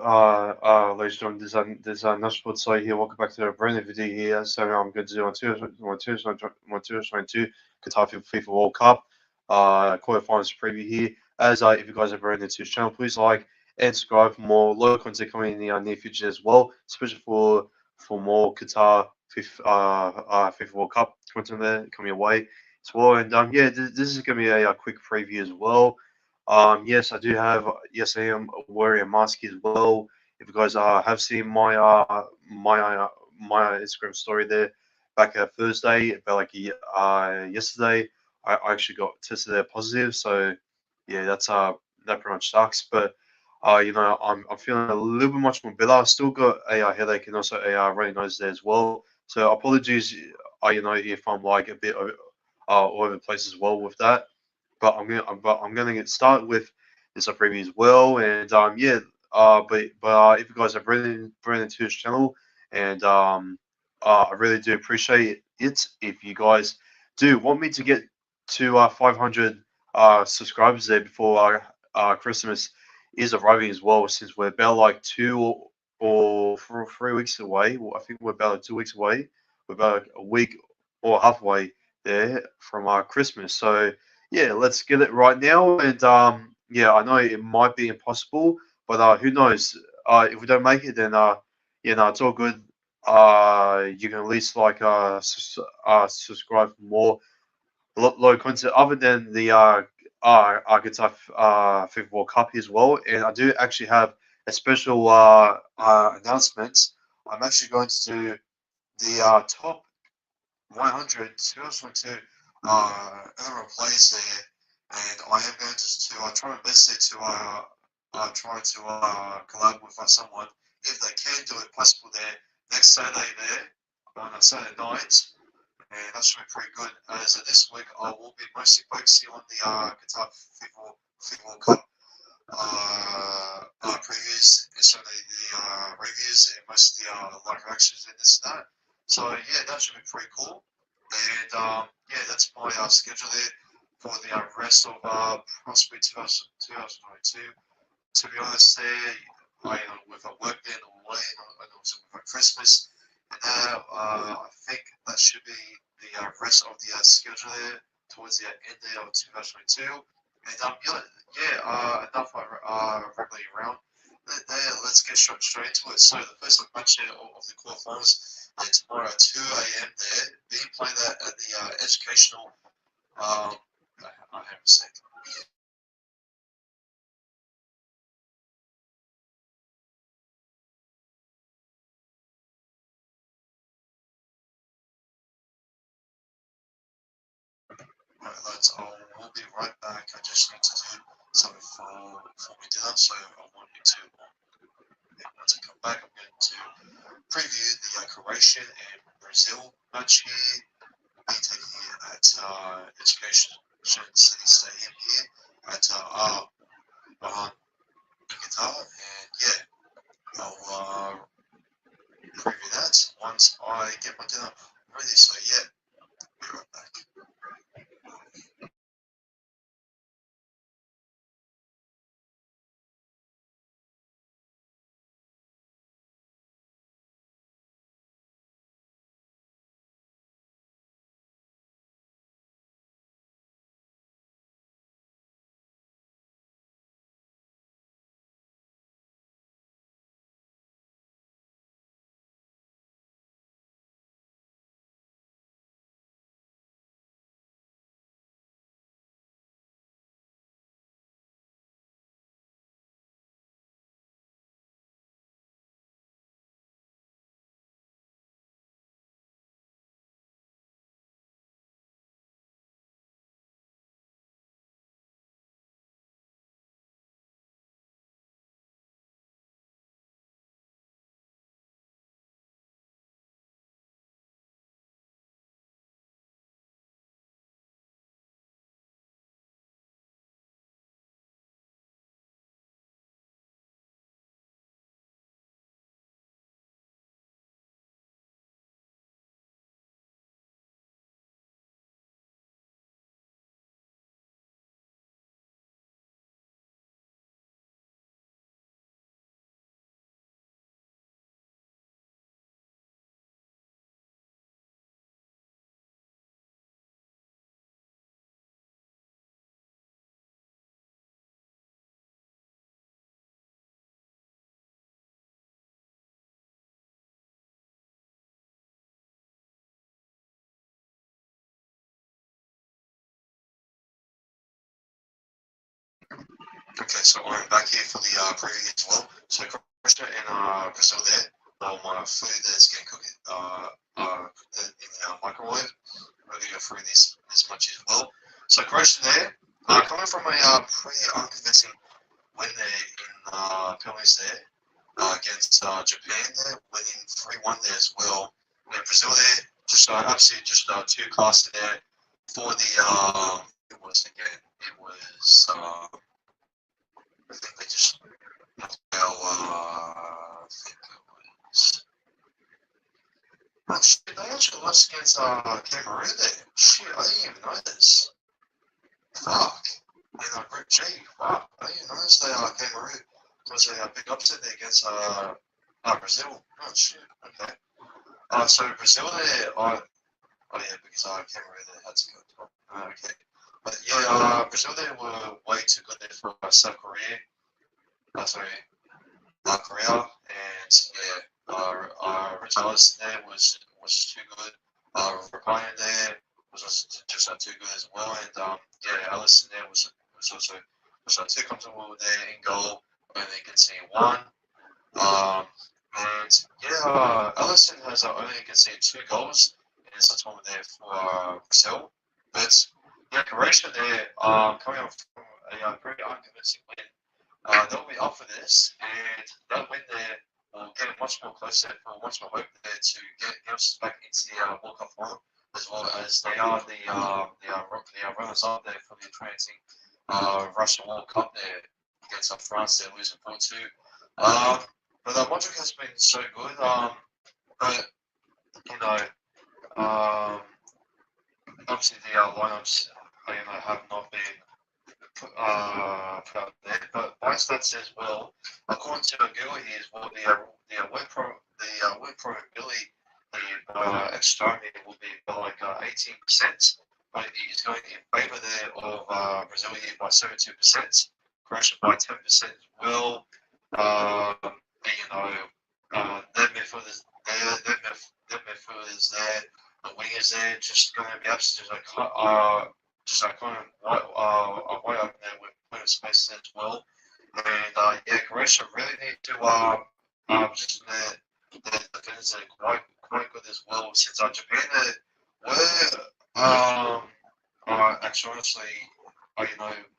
ladies and gentlemen, this Nashville Site here. Welcome back to the brand new video here. So I'm going to do on 2022 Qatar FIFA World Cup quarterfinals preview here. As if you guys are very new to this channel, please like and subscribe for more local content coming in the near future as well, especially for more Qatar FIFA World Cup content there coming away as well. And yeah, this is going to be a quick preview as well. Yes, I do have. Yes, I am wearing a mask as well. If you guys have seen my Instagram story there back Thursday, about like yesterday, I actually got tested there positive. So yeah, that pretty much sucks. But I'm feeling a little bit much more better. I still got a headache and also a runny nose there as well. So apologies, if I'm like a bit all over the place as well with that. But I'm gonna get started with this preview as well, and yeah, but if you guys are brand new to this channel, and I really do appreciate it if you guys do want me to get to 500 subscribers there before Christmas is arriving as well, since we're about like 3 weeks away. Well, I think we're about like 2 weeks away. We're about like a week or halfway there from Christmas, so yeah, let's get it right now. And yeah, I know it might be impossible, but who knows? If we don't make it, then no, it's all good. You can at least like subscribe for more low content other than the Qatar FIFA World Cup as well. And I do actually have a special announcement. I'm actually going to do the top 100 2022 NFL players there, and I am going to try my best there to try to collab with someone if they can do it possible there next Saturday there on a Saturday night, and that should be pretty good. As this week I will be mostly focusing on the Qatar FIFA World Cup previews and some of the reviews and most of the live reactions and this and that. So yeah, that should be pretty cool. And yeah, that's my schedule there for the rest of possibly 2022. To be honest, there, with a work then away and also with Christmas, and I think that should be the rest of the schedule there towards the end of 2022. And enough rambling around. Let's get straight into it. So the first match of the quarterfinals tomorrow at 2 a.m. there, being played at the educational. I have a second. Right, lads, we'll be right back. I just need to do something for me dinner, so I want you to. Once I come back, I'm going to preview the Croatian and Brazil match here, being taken here at Education City Stadium here at Bahan in Qatar, and yeah, I'll preview that once I get my dinner ready. So yeah, be right back. Okay, so I'm back here for the preview as well. So Croatia and Brazil there. My food that's getting cooked in the microwave. I'm going to go through this much as well. So Croatia there, coming from a pretty unconvincing win there in penalties there against Japan there, winning 3-1 there as well. And Brazil there, just absolutely just too classy there for the it was again. It was I think they just I think it was. Oh shit! They actually lost against Cameroon there. Shit, I didn't even know this. Fuck. In Group G. Fuck. I didn't even notice they Cameroon was a big upset there against Brazil. Oh shit. Okay. So Brazil there. Oh yeah, because Cameroon there had to go. Okay. But yeah, Brazil there were way too good there for South Korea. Sorry, Korea, and yeah, Richarlison there was too good. Ryan there was just too good as well, and yeah, Allison there was also too comfortable there in goal, only conceding one. And yeah, Allison has only conceded 2 goals in his tournament there for Brazil, but yeah, Croatia there coming off from a very unconvincing win. They'll be up for this, and that win there will get much more closer, or much more hope there to get us back into the World Cup final, as well as they are the runners up there for the 20 Russian World Cup there against France. They're losing 4-2. But Modric has been so good. But you know, obviously the lineups have not been put out there, but my stats as well, according to Google here, is well, win probability extra time here will be by like 18%, but he's going in favour there of Brazil here by 72%, Croatia by 10% as well. Their midfielders their midfielders there, the wingers there, just going to be absolutely kind of way open there with plenty of space as well. And yeah, Croatia really need to just their defenders are quite good as well. Since Japan were actually honestly,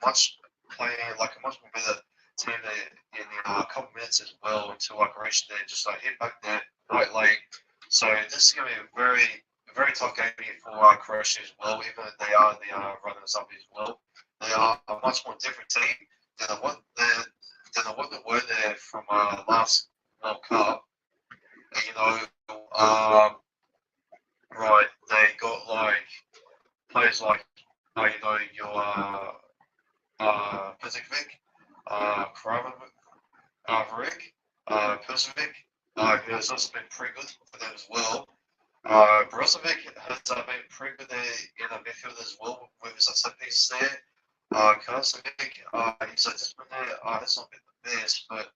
much playing like a much more better team there in a couple minutes as well until Croatia there just hit back there right late. So this is going to be a very tough game here for Croatia as well, even though they are the runners up as well. They are a much more different team than what they were there from last World Cup. And, right, they got like players like your Pezovic, Kramaric, Pezovic, who has also been pretty good for them as well. Brozovic has been pretty good there in the midfield as well with his set pieces there. Kosovic, he's just been there, has not been the best, but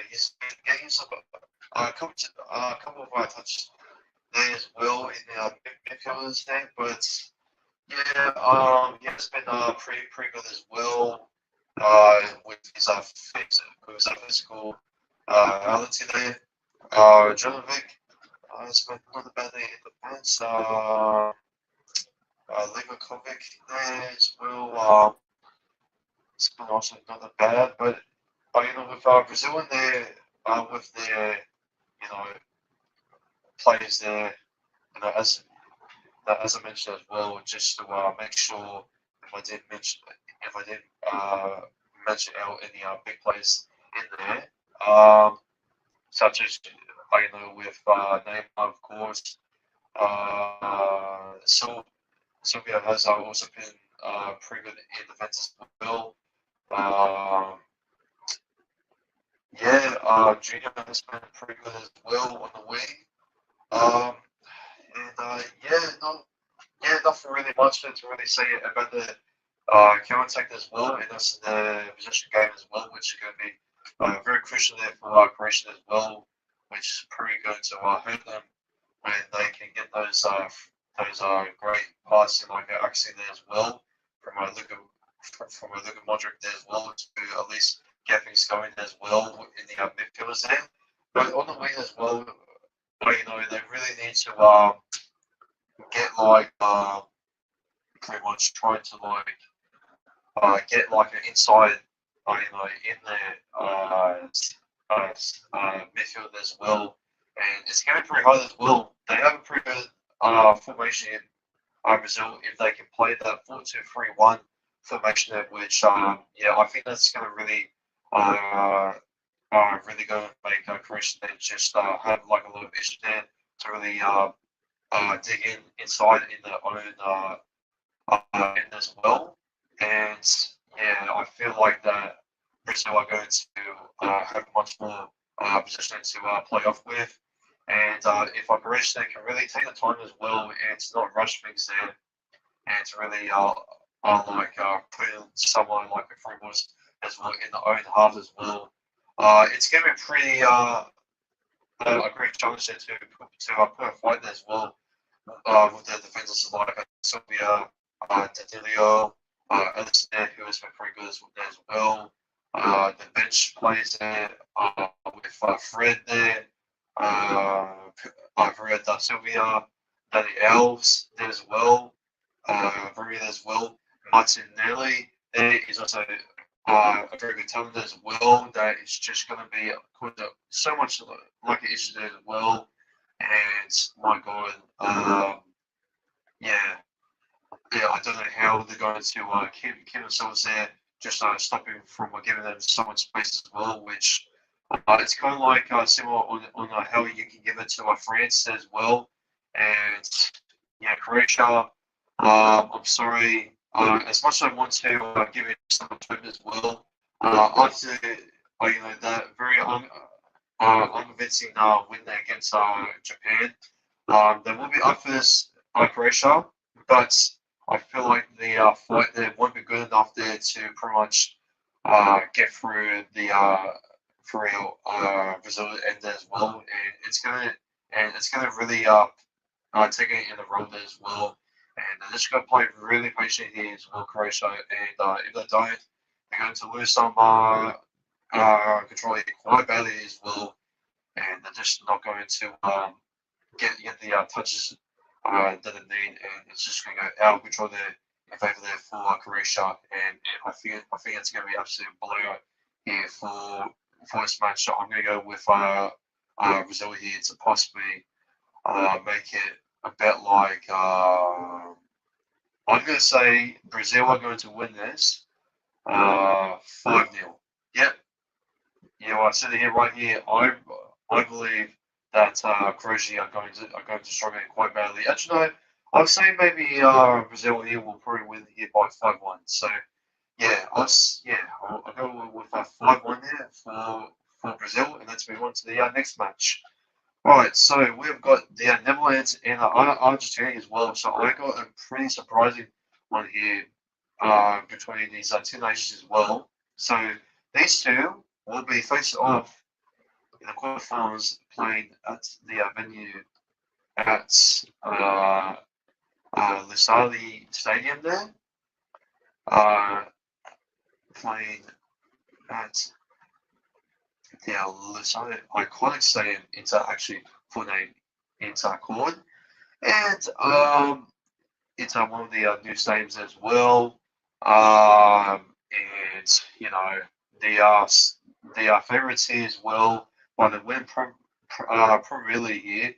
he's been getting himself a couple of touches there as well in the midfielders there, but yeah, he has been pretty good as well with his physical ability there. Jovanovic has been not bad in defense. Livakovic there as well. It's been also not bad, but with Brazil in there, with their players there, as I mentioned as well, just to make sure if I did mention out any big players in there, such as with Neymar of course, so Sylvia has also been pretty good in defense as well. Um, Junior has been pretty good as well on the wing. Um, nothing really much to really say about the counter attack as well, and that's the possession game as well, which is going to be very crucial there for Croatia as well, which is probably going to hurt them when they can get those great passes like actually there as well from Luka. from a Luka Modric there as well to at least get things going as well in the midfielders there. But on the wing as well, they really need to get pretty much try to get like an inside, in their midfield as well. And it's going to be pretty hard as well. They have a pretty good formation in Brazil if they can play that 4-2-3-1 formation, which I think that's going to really going to make Croatia then just have like a lot of issues there to really dig inside in their own end as well. And yeah, I feel like that Brazil are going to have much more position to play off with. And if Croatia can really take the time as well and to not rush things there and to really put in someone like a Free as well in the own half as well. It's going to be pretty a great challenge there to put a fight there as well with the defenders like Sylvia, Danilo, Ellison there, who has been pretty good as well. The bench plays there with Fred there, Maria da Silvia, Danny Alves there as well, Maria as well. Martinelli there is also a very good talent as well. That is just going to be so much like it is there as well. And my God, I don't know how they're going to keep themselves there, just stopping from giving them so much space as well, which it's kind of like similar on how you can give it to France as well. And yeah, Croatia, I'm sorry, as much as I want to give it some hope as well, after that very unconvincing win there against Japan, there will be up for this Croatia, but I feel like the fight there won't be good enough there to pretty much get through the Brazil end as well, and it's gonna really take it in the road as well, and they're just gonna play really patient here as well, Croatia, and if they don't, they're going to lose some control here quite badly as well, and they're just not going to get the touches that they need, and it's just going to go out of control there in favour there for Croatia, and I think it's going to be absolute blowout here for this match. So I'm going to go with Brazil here to possibly make it a bit like I'm going to say Brazil are going to win this 5-0. Yep. I said it here right here. I believe that Croatia are going to struggle quite badly. Actually, no, I was saying maybe Brazil here will probably win here by 5-1. So yeah, I'll go with 5-1 there for Brazil, and let's move on to the next match. All right, so we've got the Netherlands and Argentina as well. So I got a pretty surprising one here between these two nations as well. So these two will be faced off in the quarterfinals, playing at the venue at Lusail Stadium there. Playing at the Lusail iconic stadium. It's actually full name. It's called, and it's one of the new stadiums as well. And the favourites here as well by the win Premier League here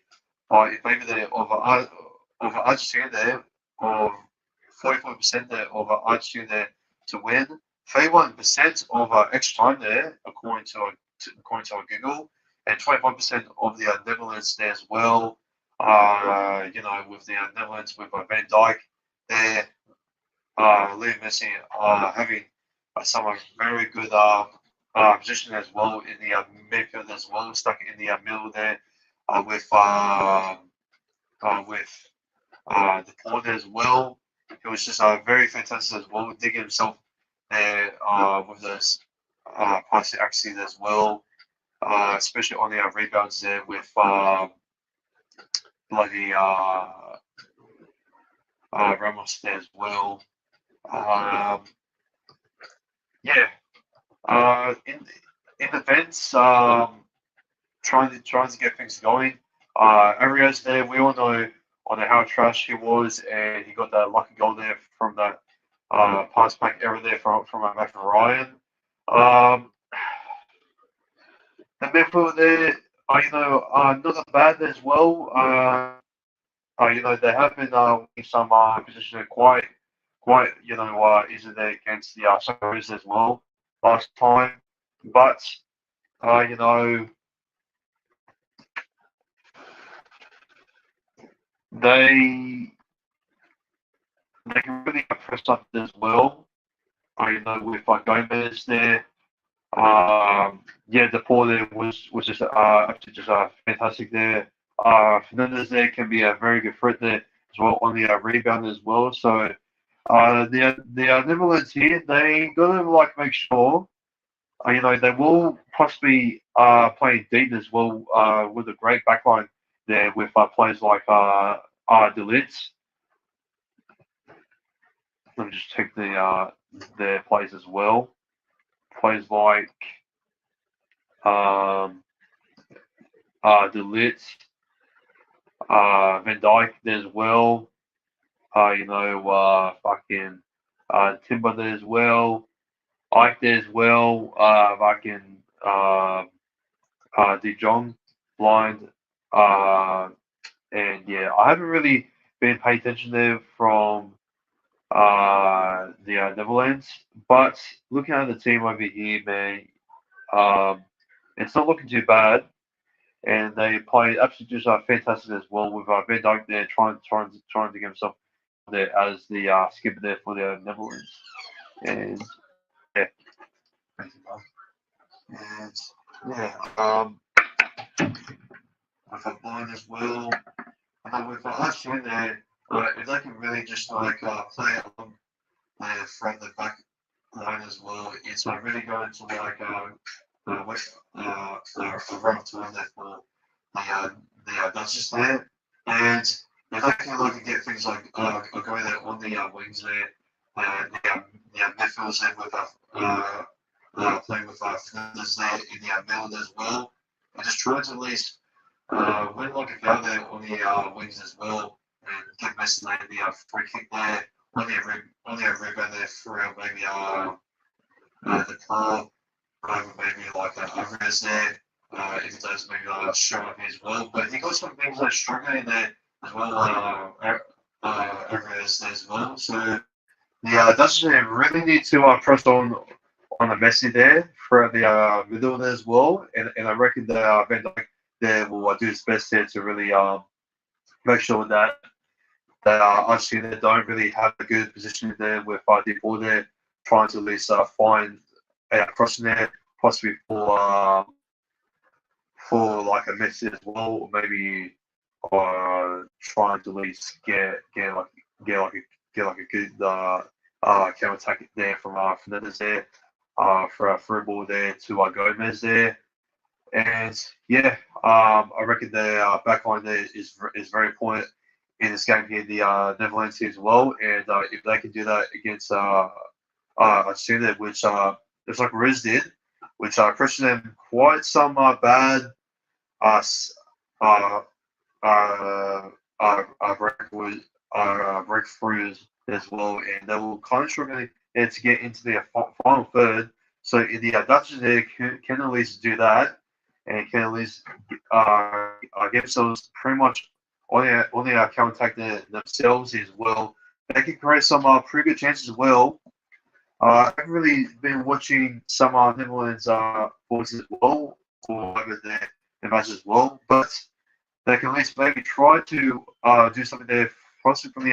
by in favour there of Argentina there of 44% there of Argentina there to win, 31% of extra time there according to our Google, and 25% of the Netherlands there as well. With the Netherlands with Van Dijk there, Leo Messi having some very good position as well in the midfield as well, stuck in the middle there with the Port as well. It was just very fantastic as well, digging himself there with those passing accuracy as well, especially on the rebounds there with bloody Ramos there as well. yeah. In defence, trying to get things going. Arias there, we all know on how trash he was, and he got that lucky goal there from that pass back error there from Matthew Ryan. Um, the midfield there, not that bad as well. They have been winning some position quite, easy there against the Sunrise as well last time. But, uh, you know, they they can really press up as well. With Gomez there. The pull there was just actually just fantastic there. Fernandez there can be a very good threat there as well on the rebound as well. So the Netherlands here, they gotta like make sure they will possibly play deep as well with a great backline there with players like Delitz. Let me just check their plays as well. Players like um, Delitz, Van Dyke there as well. Fucking Timber there as well. Ike there as well. Fucking De Jong blind. Uh, and yeah, I haven't really been paying attention there from the Netherlands, but looking at the team over here, man, um, it's not looking too bad. And they played absolutely just fantastic as well with Van Dijk there trying to get himself there as the skipper there for the Netherlands. And yeah, and yeah, with a blind as well. With us in there, if they can really just play along from the back line as well, it's really going to a rough time there for the Dutchess there. And if they can look and get things like going there on the wings there, midfielders there with playing with Fernandez there in the middle as well, and just trying to at least win like a go there on the wings as well, and give Messi the free kick there on the rebound there for maybe the claw over maybe like Alvarez there. If it does maybe show up as well, but he got some things like struggling there as well. Alvarez there as well. So yeah, that's really need to press on the Messi there for the middle there as well, and I reckon that Van Dijk there will do his best there to really make sure that Argentina don't really have a good position there with the ball there, trying to at least find a crossing there, possibly for like a Messi as well, or maybe trying to at least get like a good counter attack there from Fernandez there for a through ball there to Gomez there. And yeah, I reckon the back line there is very important in this game here, the Netherlands here as well. And if they can do that against Argentina, which it's like Riz did, which pressured them quite some bad s- uh, breakthroughs as well, and they will kind of struggle to get into the final third. So if the Dutch there can at least do that, and can at least get themselves pretty much on the counter attack themselves as well. They can create some pretty good chances as well. I've really been watching some Netherlands boys as well, or over their matches as well, but they can at least maybe try to do something there, possibly from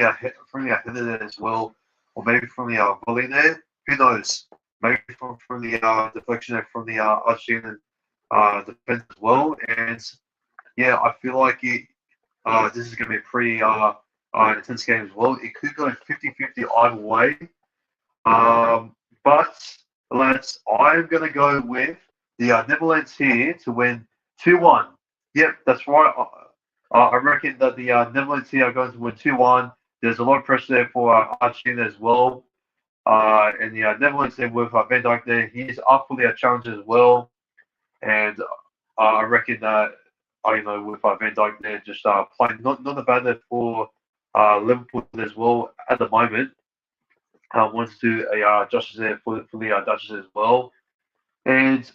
the header there as well, or maybe from the volley there. Who knows? Maybe from the deflection there from the Argentinian defense as well. And yeah, I feel like this is going to be a pretty intense game as well. It could go 50-50 either way. But lads, I'm going to go with the Netherlands here to win 2-1. Yep, that's right. I reckon that the Netherlands here are going to win 2-1. There's a lot of pressure there for Argentina as well. And the Netherlands there with Van Dijk there, he's up for the challenge as well. And I reckon that with Van Dijk there just playing not a bad there for Liverpool as well at the moment. Wants to do a justice there for the Dutchess as well, and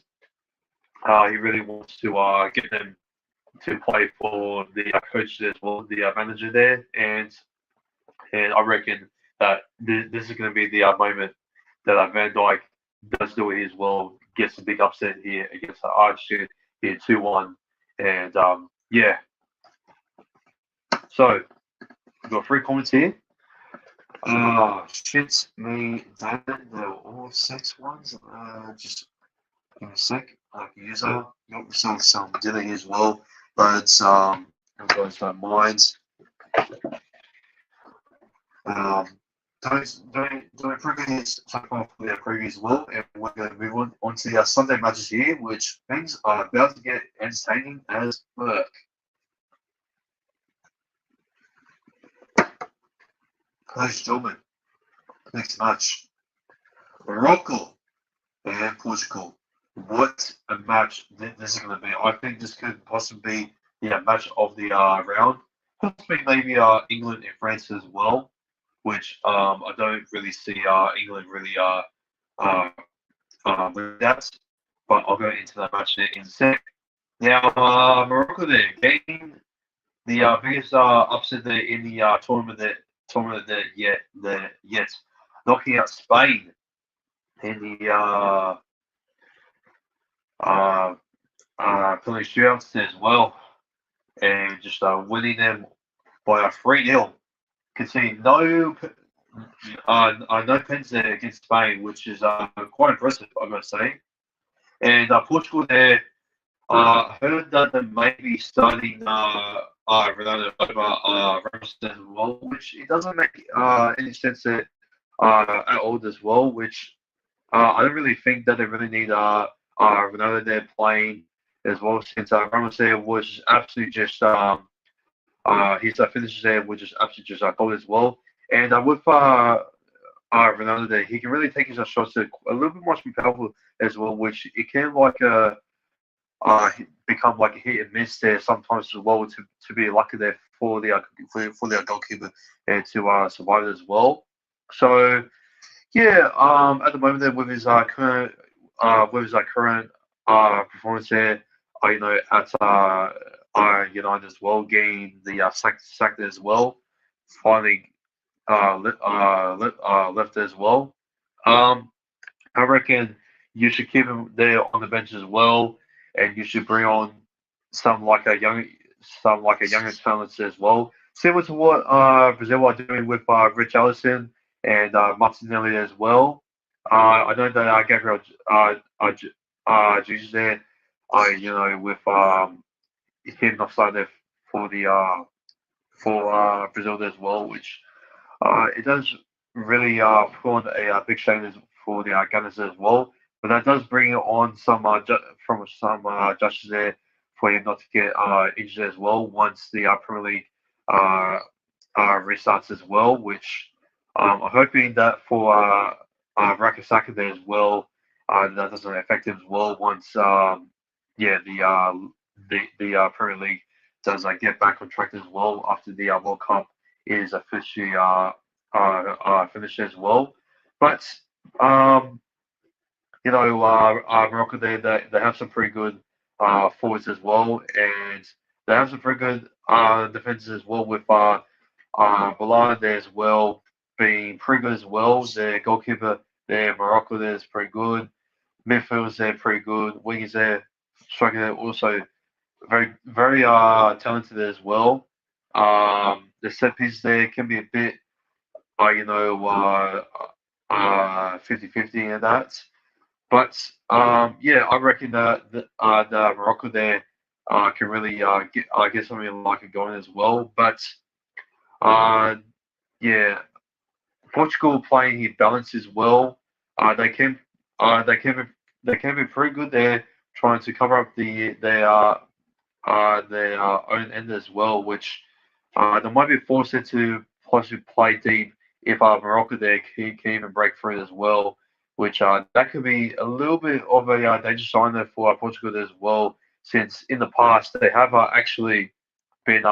he really wants to get them to play for the coach as well, the manager there, and I reckon that this is going to be the moment that Van Dijk does do it as well, gets a big upset here against Argentina here 2-1, and yeah. So we've got 3 comments here. Shit, me, David, they're all 6 ones. Just give me a sec. I can use that. Got myself some dinner as well, but I've got some minds. Don't forget his so far for their preview as well, and we're going to move on to the Sunday matches here, which things are about to get entertaining as fuck. Ladies and gentlemen, next match, Morocco and Portugal. What a match this is going to be. I think this could possibly be the match of the round. Possibly maybe England and France as well, which I don't really see England really with that. But I'll go into that match in a sec. Now, Morocco there getting the biggest upset there in the tournament there yet knocking out Spain in the penalty shootouts as well, and just winning them by a 3-0. Conceding no pens there against Spain, which is quite impressive, I must say. And Portugal there, heard that they may be starting Ronaldo over Ramos as well, which it doesn't make any sense there, at all as well. Which I don't really think that they really need Ronaldo there playing as well, since Ramos there was absolutely just his finishes there were just absolutely just gold as well. And with Ronaldo there, he can really take his shots a little bit much more powerful as well, which it can become like a hit and miss there sometimes as well, to be lucky there for the goalkeeper and to survive it as well. So yeah, at the moment there with his current performance there, at United as well, getting the sacked as well, finally left as well. I reckon you should keep him there on the bench as well, and you should bring on some like a younger talents as well, similar to what Brazil are doing with Rich Ellison and Martinelli as well. I know that Gabriel Jesus there, with him offside there for the for Brazil as well, which it does really put on a big shame for the Gunners as well. But that does bring on some from some judges there for him not to get injured as well once the Premier League restarts as well. Which I'm hoping that for Rakasaka there as well, that doesn't affect him as well once the Premier League does get back on track as well after the World Cup is officially finished as well. But Morocco they have some pretty good forwards as well, and they have some pretty good defenses as well with Balad there as well being pretty good as well. Their goalkeeper there, Morocco there is pretty good. Midfielders there pretty good. Wingers there, striker there also very talented as well. The set pieces there can be a bit 50-50 in that. But I reckon that the Morocco there can really get something like it going as well. But yeah, Portugal playing his balance as well. They can be pretty good there, trying to cover up their own end as well, which they might be forced to possibly play deep if Morocco there can even break through as well, which that could be a little bit of a danger sign there for Portugal there as well, since in the past they have actually been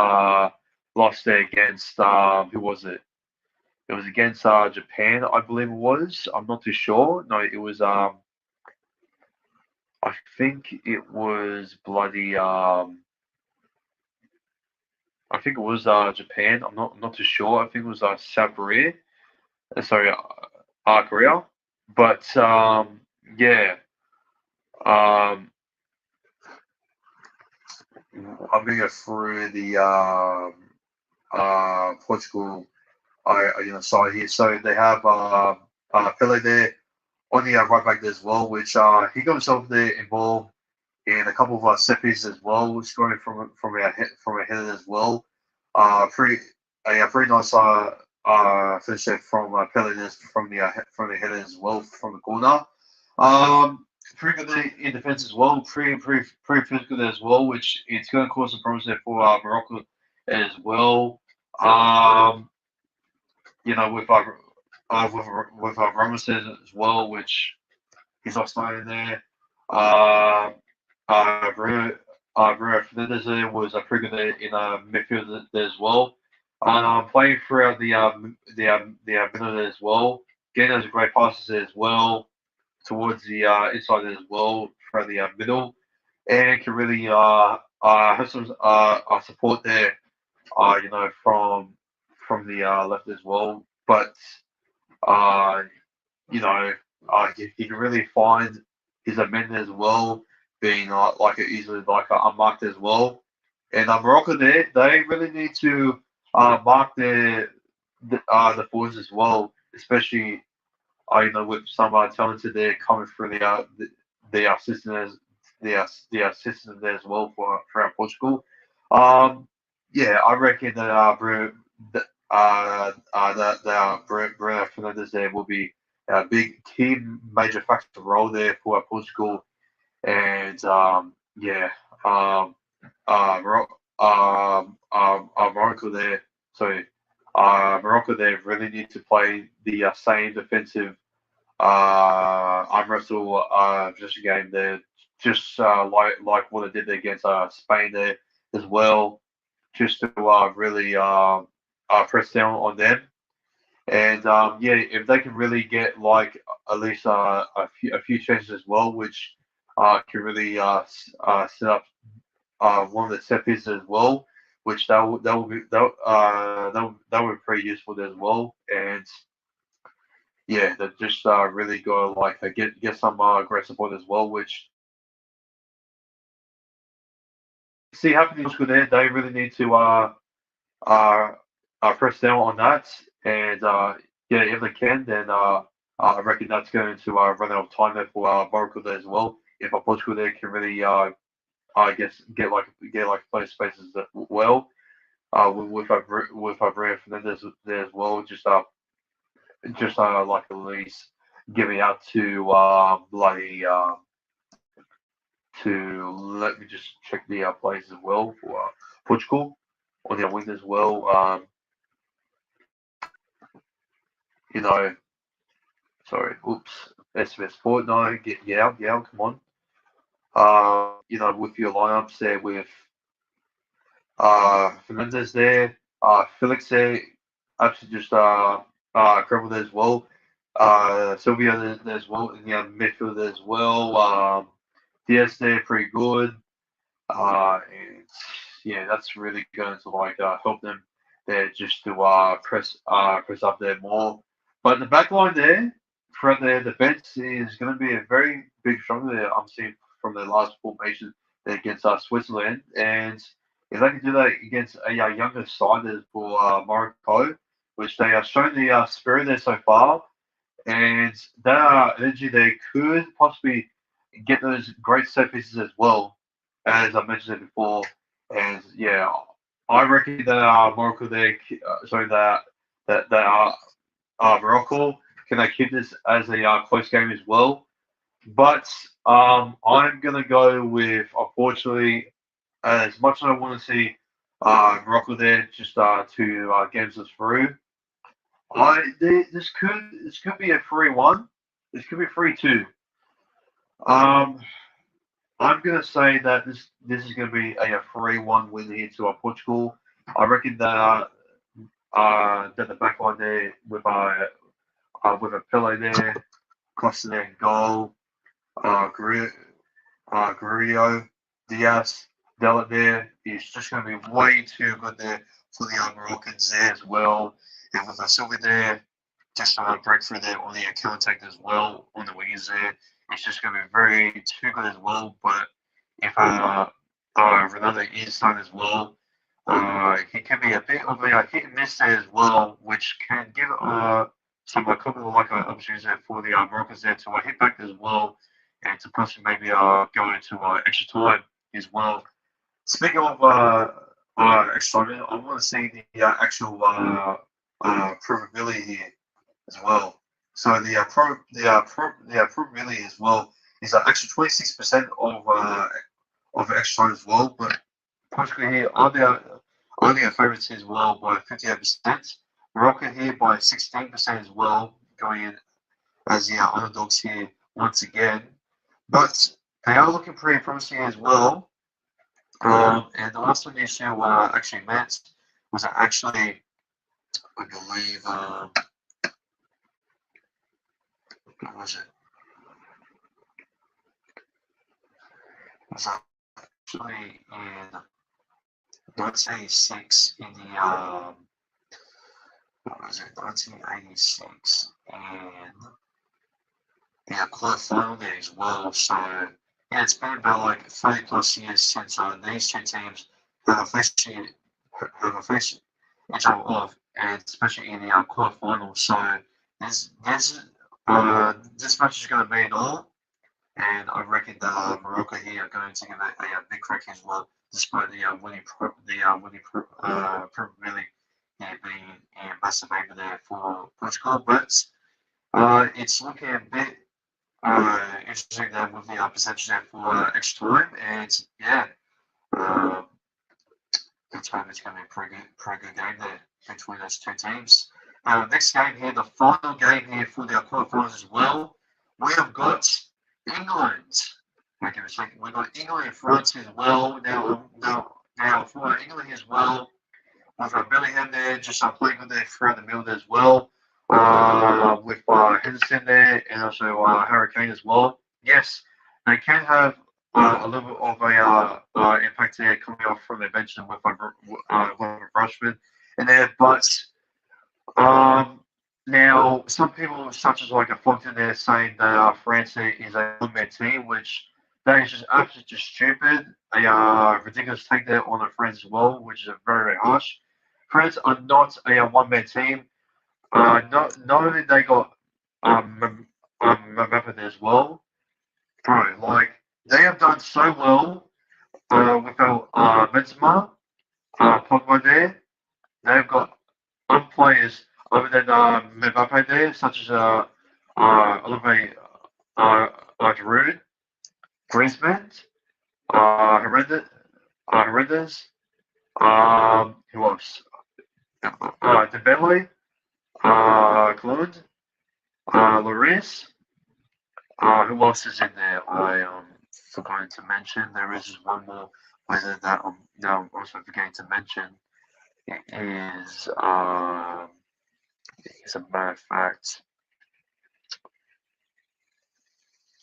lost there against who was it? It was against Japan, I believe it was. I'm not too sure. No, it was I think it was bloody I think it was Japan. I'm not too sure. I think it was South Korea. Sorry, Korea. But yeah, um, I'm gonna go through the Portugal side here. So they have Pele there on the right back there as well, which he got himself there involved in a couple of set pieces as well, scoring from a header as well. Pretty a pretty nice finish there from Pele from the header as well from the corner. Um, Pretty good in defence as well. Pretty physical there as well, which it's going to cause some problems there for Morocco as well. Um, with Ramos as well, which he's not starting there. Uh, Bruno Fernandes there was a pretty good in midfield there as well. Playing throughout the middle there as well. Getting those great passes there as well towards the inside there as well throughout the middle, and can really have some support there. From the left as well, but uh, you know, he can really find his amendment as well, being easily unmarked as well. And Morocco there, they really need to mark the forwards as well, especially with some talented there coming through the system the system there as well for our Portugal. Um, yeah, I reckon that Bruno Fernandes there will be a big key major factor role there for Portugal, and yeah, um, Morocco there. So Morocco there really need to play the same defensive arm wrestle just game there, just like what they did against Spain there as well, just to really press down on them. And yeah, if they can really get at least a few chances as well, which can really set up one of the set pieces as well, which that will be pretty useful as well. And yeah, they just really got to get some great support as well, which see happening in school there. They really need to uh, press down on that, and yeah, if they can, then I reckon that's going to run out of time there for Morocco there as well. If Portugal there can really, I guess, get play spaces as well. With Bruno Fernandes there as well, just like at least giving out to to let me just check the plays as well for Portugal on their wing as well. You know, sorry, oops, SBS Sport, no, get out, come on. With your lineups there with Fernandez there, Felix there, absolutely just incredible there as well. Sylvia there as well in the midfield there as well. Diaz there, pretty good. And yeah, that's really going to help them there just to press up there more. But the back line there for their defense is going to be a very big struggle there. I'm seeing from their last formation there against Switzerland, and if they can do that against a younger side there for Morocco, which they have shown the spirit there so far, and that energy they could possibly get those great set pieces as well, as I mentioned it before. And yeah, I reckon that Morocco there, sorry that Morocco can they keep this as a close game as well. But I'm gonna go with unfortunately, as much as I want to see Morocco there just to games us through. This could be a 3-1. This could be 3-2. Um, I'm gonna say that this is gonna be a 3-1 win here to Portugal. I reckon that the back line there with a Pele there, Costa there in goal, Guerrero, Diaz, Della there is just going to be way too good there for the Moroccans there as well. And with Silva there, just a breakthrough there on the counter attack as well on the wings there. It's just going to be very too good as well. But if Ronaldo is done as well, he can be a bit of a hit and miss there as well, which can give some couple of opportunities there for the Moroccans there to hit back as well and to possibly maybe go into extra time as well. Speaking of extra time, I want to see the actual probability here as well. So the probability as well is actually 26% of extra time as well. But Portugal here are their favourites as well by 58%. Morocco here by 16% as well, going in as the underdogs here once again. But they are looking pretty promising as well. And the last one this year actually met was actually, I believe, what was it? It was actually in 1986 in the what was it? 1986 and the quarterfinal there as well. So yeah, it's been about like 30 plus years since these two teams have officially each other off, and especially in the quarterfinal. So this match is going to mean all, and I reckon that Morocco here are going to give it a big crack as well, despite the winning probability being a massive favour there for Portugal. But it's looking a bit interesting there with the percentage there for extra time, and yeah, uh, looks like it's going to be a pretty good game there between those two teams. Next game here, the final game here for the quarterfinals as well. We have got England. Wait a second. We've got England and France as well. Now for England as well, with Bellingham there, just playing good there throughout the middle as well. With Henderson there and also Harry Kane as well. Yes, they can have a little bit of a impact there coming off from their bench and with Rushford in there, but now some people such as like a Fontaine there saying that France is a one-man team, which that is just absolutely just stupid. A ridiculous take there on the France as well, which is very very harsh. France are not a one-man team. Not only they got Mbappe there as well, bro. Like they have done so well without Benzema, Pogba there. They've got other players other than Mbappe there, such as Olivier Giroud, Griezmann, Hernandez, who else? Dembele, Claude, Lloris. Who else is in there? I forgot to mention. There is just one more player that I'm now also forgetting to mention. It is as a matter of fact.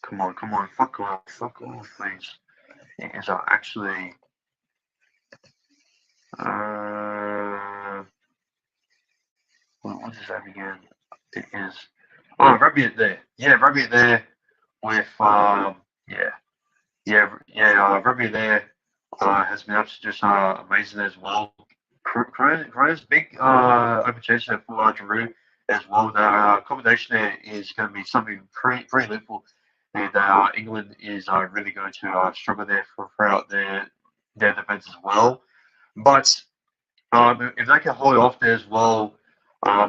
Come on, fuck off, please. It is actually what is that again? It is Rabiot there. Yeah, Rabiot there with Rabiot there has been absolutely just amazing as well. Korea's big opportunity for Giroud as well. The combination there is going to be something pretty lethal, and England is really going to struggle there throughout their defense as well. But if they can hold off there as well,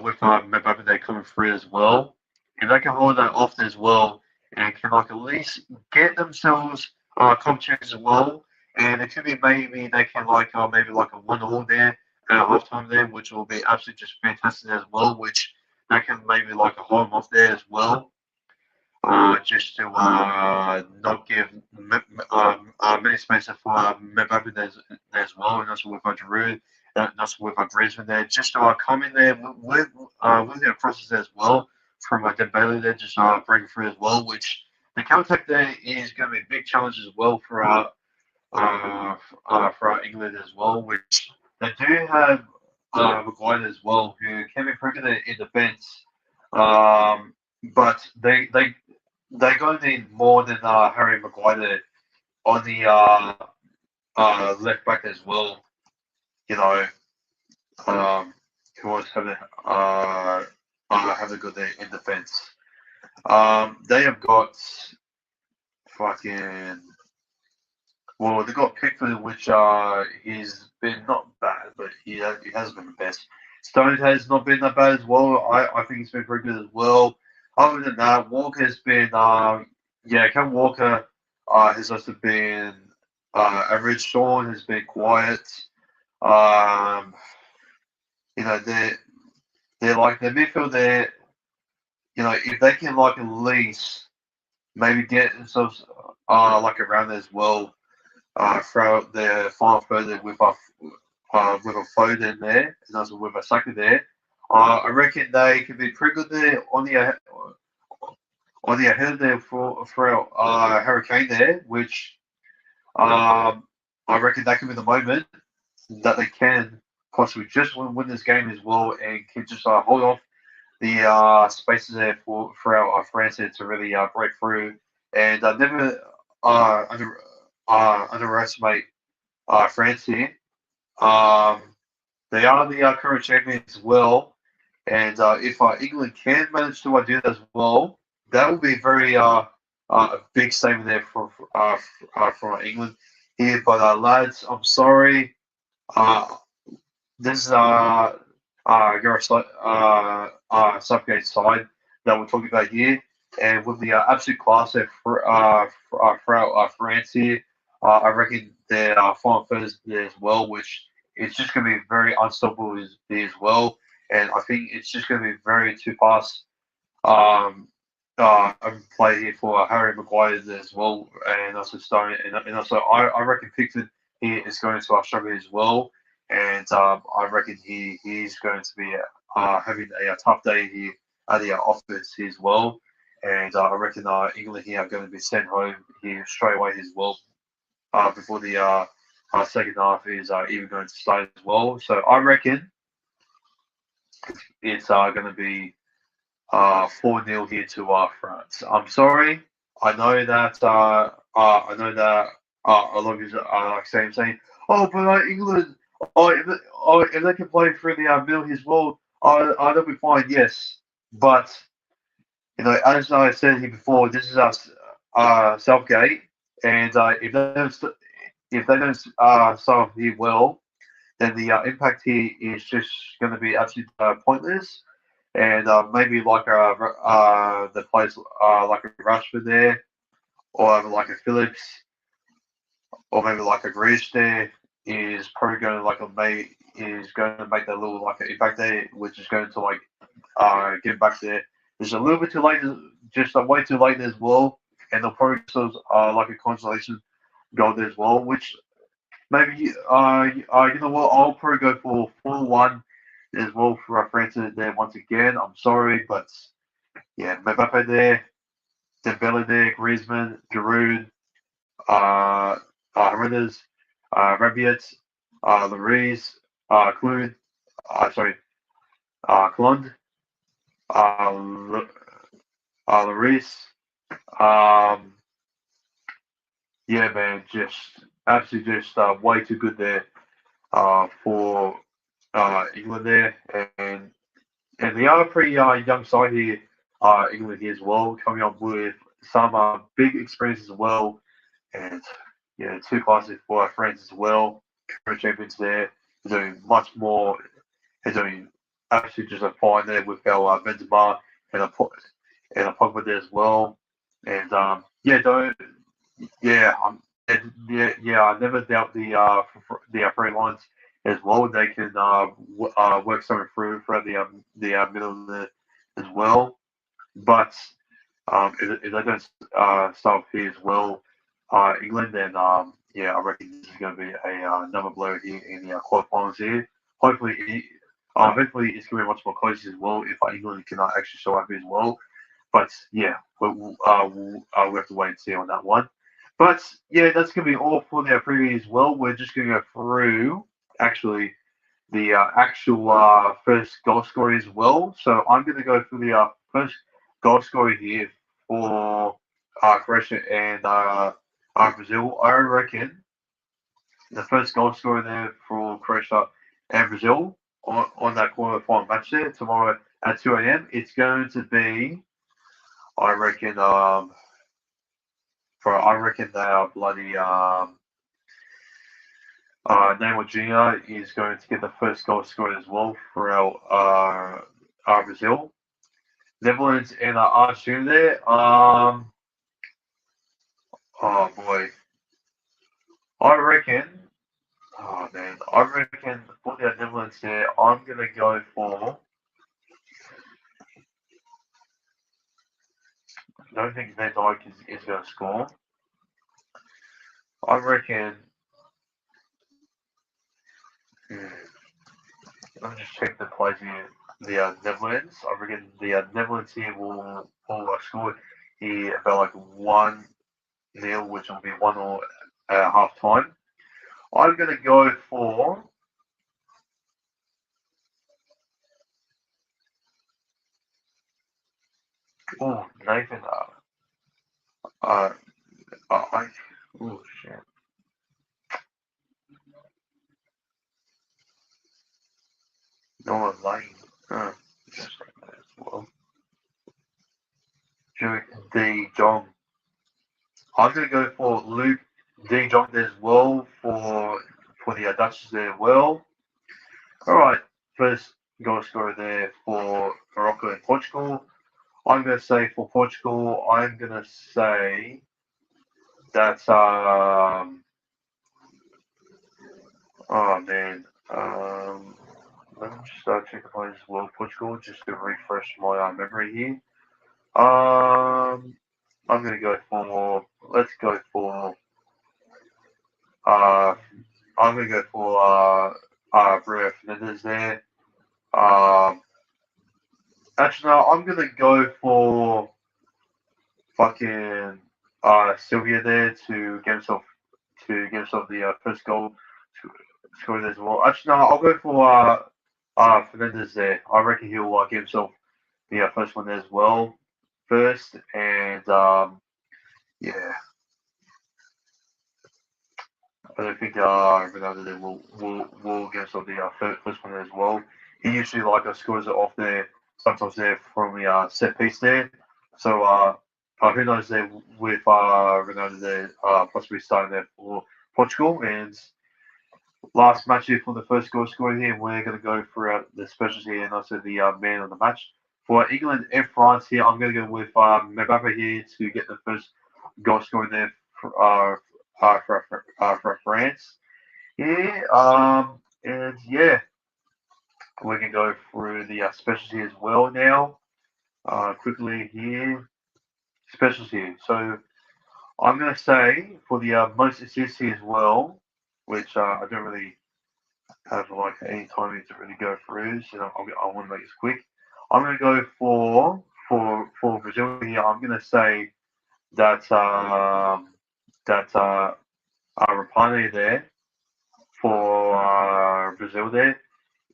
with Mbappe there coming through as well, if they can hold that off there as well, and can like at least get themselves competitions as well, and it could be maybe they can maybe like a 1-1 there at halftime there, which will be absolutely just fantastic as well. Which they can maybe like a hold him off there as well. Just to not give many space for Mbappe there as well, and also with Giroud, and also with Griezmann there, just to come in there with their process as well from Dembele there, just breaking through as well, which the counter attack there is going to be a big challenge as well for England as well, which they do have Maguire as well, who can be pretty good in defence, but they're going to need more than Harry Maguire on the left back as well. You know, who was having have a good day in defence. They have got fucking. Well, they got Pickford, which he's been not bad, but he hasn't been the best. Stone has not been that bad as well. I think he's been pretty good as well. Other than that, Walker's been Cam Walker has also been average. Sean has been quiet. You know, they're like their midfield there. You know, if they can like at least maybe get themselves like around there as well, throughout their final third with a Foden there and also with a Saka there. I reckon they can be pretty good there on the ahead there for Hurricane there, which I reckon that can be the moment that they can possibly just win this game as well and can just hold off the spaces there for our France to really break through and never underestimate France here. They are the current champions as well, and if England can manage to do that as well, that would be very a big statement there for England here. But lads, I'm sorry. This is Gareth Southgate's side that we're talking about here, and with the absolute class there for France here, I reckon their final third is there as well, which is just going to be very unstoppable as well, and I think it's just going to be very two pass play here for Harry Maguire as well, and also Stone, and also I reckon Pickford here is going to struggle as well. And I reckon he's going to be having a tough day here at the office as well. And I reckon England here are going to be sent home here straight away as well before the second half is even going to start as well. So I reckon it's going to be 4-0 here to France. I'm sorry. I know that a lot of you are like saying, oh, but England. If they can play through the middle as well, they'll be fine. Yes, but you know, as I said here before, this is us, Southgate, and if they don't start here well, then the impact here is just going to be absolutely pointless. And maybe like the players like a Rashford there, or like a Phillips, or maybe like a Grealish there is probably going to make that little like an impact there, which is going to like get back there. It's a little bit too late, just way too late as well, and they'll probably still like a consolation goal there as well. Which maybe you know what, I'll probably go for 4-1 as well for France there once again. I'm sorry, but yeah, Mbappe there, Dembele there, Griezmann, Giroud, Redders, Rabiot, Lloris, Clune, Clund, Lloris. Yeah, man, just absolutely just way too good there for England there, and they are a pretty young side here, England here as well, coming up with some big experience as well, and yeah, two classes for our friends as well. Current champions there. They're doing much more. They're doing absolutely just a fine there with our Benzema and a Pogba there as well. And yeah, I never doubt the free lines as well. They can work something through for the middle of as well. But if they don't start here as well, England, then yeah, I reckon this is going to be another blow here in the quarterfinals here. Hopefully, hopefully it's going to be much more close as well if England can actually show up as well. But yeah, we'll have to wait and see on that one. But yeah, that's going to be all for the preview as well. We're just going to go through actually the actual first goal scorer as well. So I'm going to go for the first goal scorer here for Croatia and Brazil. I reckon the first goal scorer there for Croatia and Brazil on that quarterfinal match there tomorrow at 2 a.m. It's going to be, I reckon, I reckon they are bloody. Neymar Jr. is going to get the first goal scored as well for our Brazil. Netherlands and Argentina there. Oh boy, I reckon. Oh man, I reckon for the Netherlands there, I'm gonna go for. I don't think Van Dijk is going to score. I reckon. Hmm, let me just check the plays here. The Netherlands. I reckon the Netherlands here will score here about like 1-0, which will be 1-0 at half time. I'm going to go for. Oh, Nathan. Uh, I. Oh, shit. Noah Lane. Just like that as well. Luke De Jong. I'm going to go for Luke De Jong as well for the Dutch there as well. All right, first goal scorer there for Morocco and Portugal. I'm going to say for Portugal, I'm going to say that oh man, let me just check the players as well. Portugal, just to refresh my memory here. I'm going to go for. Let's go for. Uh, I'm going to go for Bruno Fernandes there. Um, Actually, no, I'm gonna go for fucking Sylvia there to get himself the first goal scored as well. Actually, no, I'll go for Fernandez there. I reckon he'll get himself the first one there as well first, and yeah, I don't think Ronaldo there will get himself the first one there as well. He usually scores it off there sometimes there from the set piece there. So who knows there with Ronaldo there possibly starting there for Portugal. And last match here for the first goal scorer here, we're going to go through the specials here and also the man of the match. For England and France here, I'm going to go with Mbappe here to get the first goal scorer there for France. Yeah, and yeah, we can go through the specials here as well now. Quickly here, specials here. So I'm going to say for the most assists here as well, which I don't really have any time to really go through, so I want to make this quick. I'm going to go for Brazil here. I'm going to say that Rapane there for Brazil there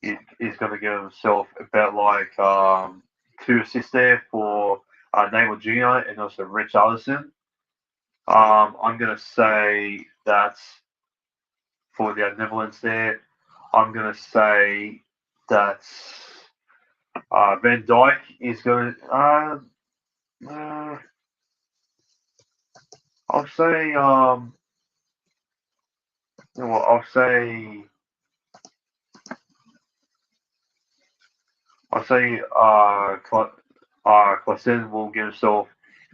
is going to give himself about 2 assists there for Neymar Jr. and also Rich Allison. I'm going to say that for the Netherlands there, I'm going to say that Van Dijk is going to. I'll say. Well, I'll say. I'll say. Klassen will give himself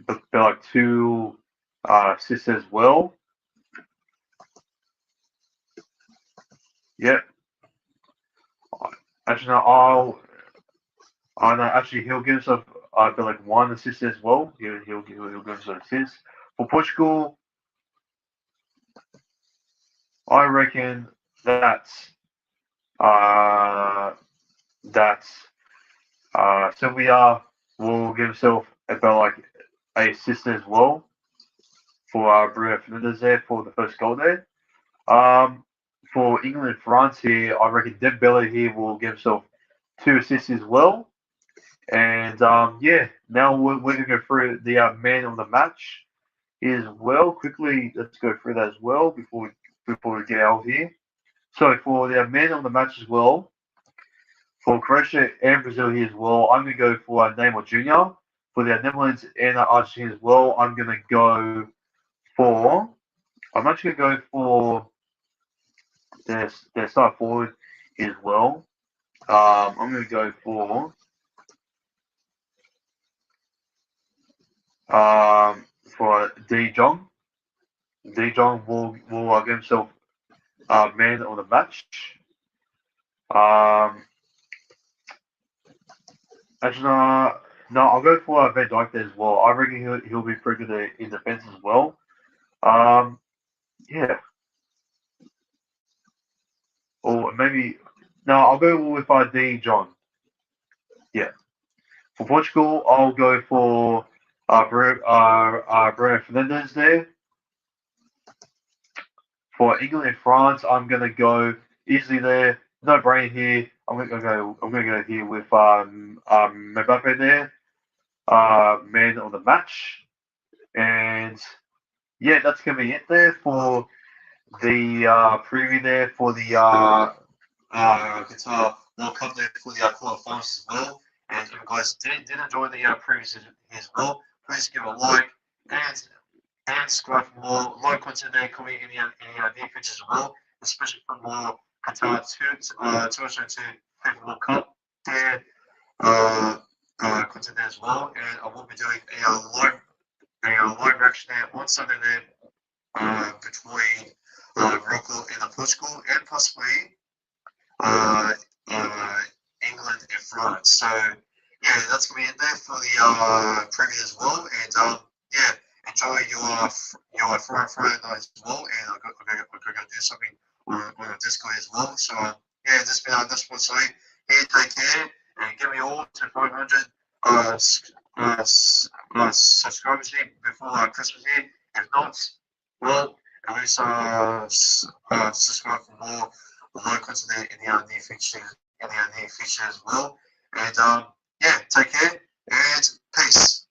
about 2 assists as well. Yep. Actually, no, Oh no, actually, he'll give himself I feel like one assist as well. He'll give himself an assist. For Portugal, I reckon uh that Sylvia will give himself about like a assist as well for Bruno Fernandes there for the first goal there. Um, for England and France here, I reckon Dembele here will give himself two assists as well. And yeah, now we're going to go through the man of the match as well. Quickly, let's go through that as well before we get out of here. So for the man of the match as well, for Croatia and Brazil here as well, I'm going to go for Neymar Jr. For the Netherlands and Argentina as well, I'm going to go for. I'm actually going to go for their start forward as well. I'm going to go for De Jong. De Jong will give himself man of the match. Um, actually, no, I'll go for Van Dijk there as well. I reckon he'll be pretty good in defense as well. Um, yeah, or maybe no, I'll go with De Jong. Yeah, for Portugal, I'll go for Bruno Fernandes there. For England and France, I'm gonna go easily there. No brain here. I'm gonna go here with Mbappe there, man of the match, and yeah, that's gonna be it there for the preview there for the Qatar World Cup there for the quarterfinals as well. And if you guys did enjoy the previews as well, please give a like and subscribe for more live content there coming in the near future as well, especially for more Qatar 2022 FIFA World Cup there content there as well. And I will be doing a live reaction there on Sunday there between Morocco and Portugal and possibly uh, uh, England and France. So yeah, that's gonna be it there for the preview as well. And yeah, enjoy your Friday night as well. And I'm gonna do something on the Discord as well. So yeah, this has been our Discord site. Here, take care and give me all to 500 subscribers here before Christmas here. If not, well, at least subscribe for more live content in the near future as well. And yeah, take care and peace.